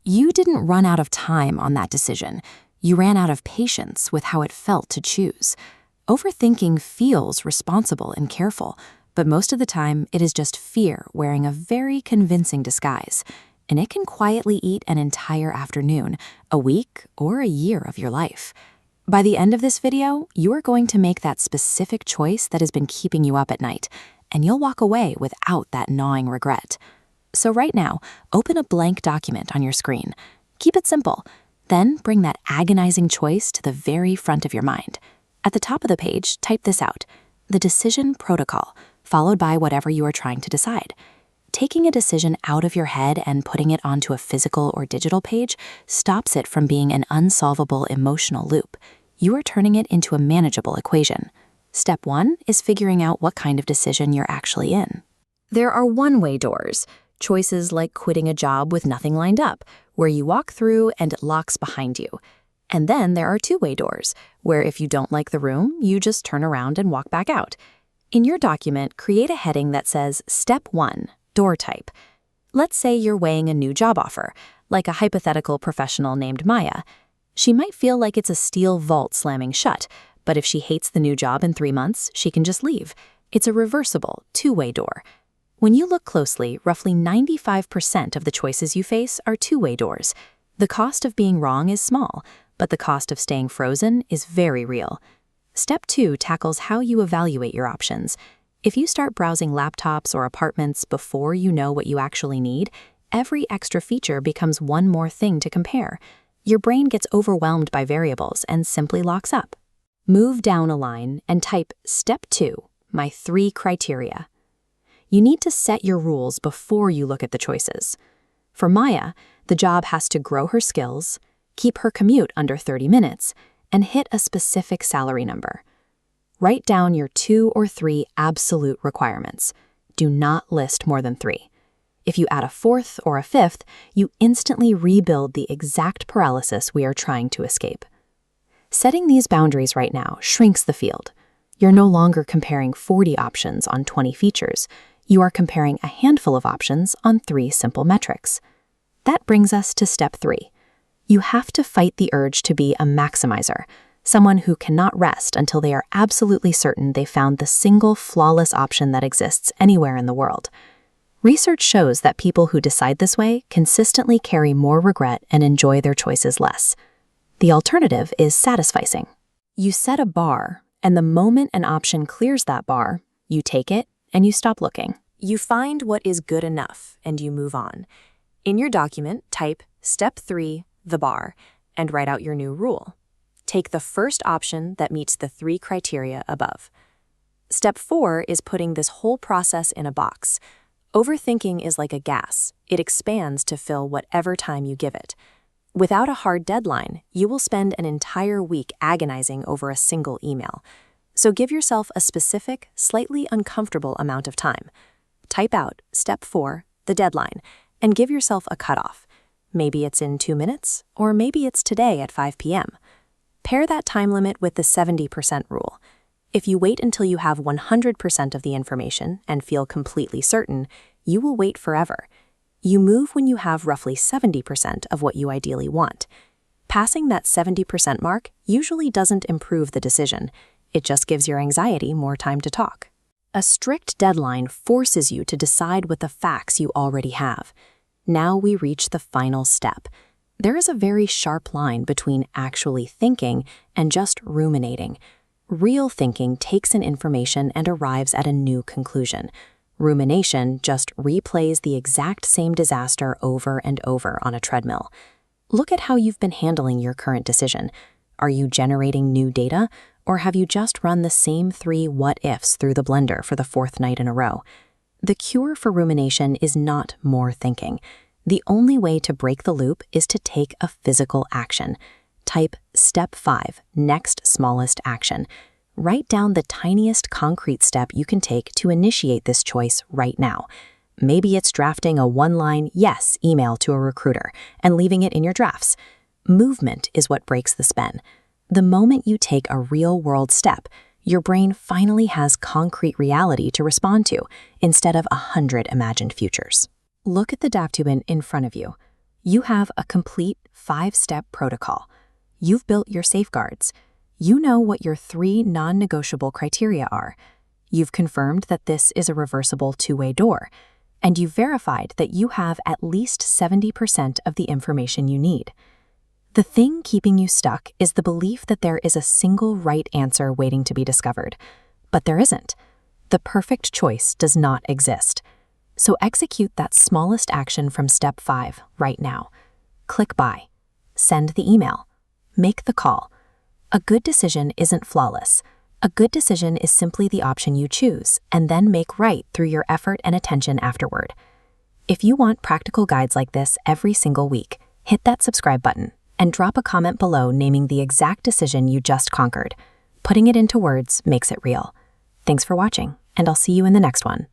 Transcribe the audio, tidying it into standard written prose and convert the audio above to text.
You didn't run out of time on that decision. You ran out of patience with how it felt to choose. Overthinking feels responsible and careful, but most of the time it is just fear wearing a very convincing disguise, and it can quietly eat an entire afternoon, a week, or a year of your life. By the end of this video, you are going to make that specific choice that has been keeping you up at night, and you'll walk away without that gnawing regret. So right now, open a blank document on your screen. Keep it simple. Then bring that agonizing choice to the very front of your mind. At the top of the page, type this out: the decision protocol, followed by whatever you are trying to decide. Taking a decision out of your head and putting it onto a physical or digital page stops it from being an unsolvable emotional loop. You are turning it into a manageable equation. Step 1 is figuring out what kind of decision you're actually in. There are one-way doors, choices like quitting a job with nothing lined up, where you walk through and it locks behind you. And then there are two-way doors, where if you don't like the room, you just turn around and walk back out. In your document, create a heading that says Step 1, Door Type. Let's say you're weighing a new job offer, like a hypothetical professional named Maya. She might feel like it's a steel vault slamming shut, but if she hates the new job in 3 months, she can just leave. It's a reversible, two-way door. When you look closely, roughly 95% of the choices you face are two-way doors. The cost of being wrong is small, but the cost of staying frozen is very real. Step 2 tackles how you evaluate your options. If you start browsing laptops or apartments before you know what you actually need, every extra feature becomes one more thing to compare. Your brain gets overwhelmed by variables and simply locks up. Move down a line and type Step 2, my 3 criteria. You need to set your rules before you look at the choices. For Maya, the job has to grow her skills, keep her commute under 30 minutes, and hit a specific salary number. Write down your 2 or 3 absolute requirements. Do not list more than 3. If you add a 4th or a 5th, you instantly rebuild the exact paralysis we are trying to escape. Setting these boundaries right now shrinks the field. You're no longer comparing 40 options on 20 features. You are comparing a handful of options on 3 simple metrics. That brings us to Step 3. You have to fight the urge to be a maximizer, someone who cannot rest until they are absolutely certain they found the single flawless option that exists anywhere in the world. Research shows that people who decide this way consistently carry more regret and enjoy their choices less. The alternative is satisficing. You set a bar, and the moment an option clears that bar, you take it and you stop looking. You find what is good enough and you move on. In your document, type Step 3, the bar, and write out your new rule. Take the first option that meets the 3 criteria above. Step 4 is putting this whole process in a box. Overthinking is like a gas. It expands to fill whatever time you give it. Without a hard deadline, you will spend an entire week agonizing over a single email. So give yourself a specific, slightly uncomfortable amount of time. Type out Step 4, the deadline, and give yourself a cutoff. Maybe it's in 2 minutes, or maybe it's today at 5 p.m. Pair that time limit with the 70% rule. If you wait until you have 100% of the information and feel completely certain, you will wait forever. You move when you have roughly 70% of what you ideally want. Passing that 70% mark usually doesn't improve the decision. It just gives your anxiety more time to talk. A strict deadline forces you to decide with the facts you already have. Now we reach the final step. There is a very sharp line between actually thinking and just ruminating. Real thinking takes in information and arrives at a new conclusion. Rumination just replays the exact same disaster over and over on a treadmill. Look at how you've been handling your current decision. Are you generating new data, or have you just run the same 3 what-ifs through the blender for the 4th night in a row? The cure for rumination is not more thinking. The only way to break the loop is to take a physical action. Type Step 5, next smallest action. Write down the tiniest concrete step you can take to initiate this choice right now. Maybe it's drafting a one-line yes email to a recruiter and leaving it in your drafts. Movement is what breaks the spell. The moment you take a real-world step, your brain finally has concrete reality to respond to instead of 100 imagined futures. Look at the document in front of you. You have a complete 5-step protocol. You've built your safeguards. You know what your 3 non-negotiable criteria are. You've confirmed that this is a reversible 2-way door, and you've verified that you have at least 70% of the information you need. The thing keeping you stuck is the belief that there is a single right answer waiting to be discovered. But there isn't. The perfect choice does not exist. So execute that smallest action from step 5 right now. Click buy. Send the email. Make the call. A good decision isn't flawless. A good decision is simply the option you choose and then make right through your effort and attention afterward. If you want practical guides like this every single week, hit that subscribe button and drop a comment below naming the exact decision you just conquered. Putting it into words makes it real. Thanks for watching, and I'll see you in the next one.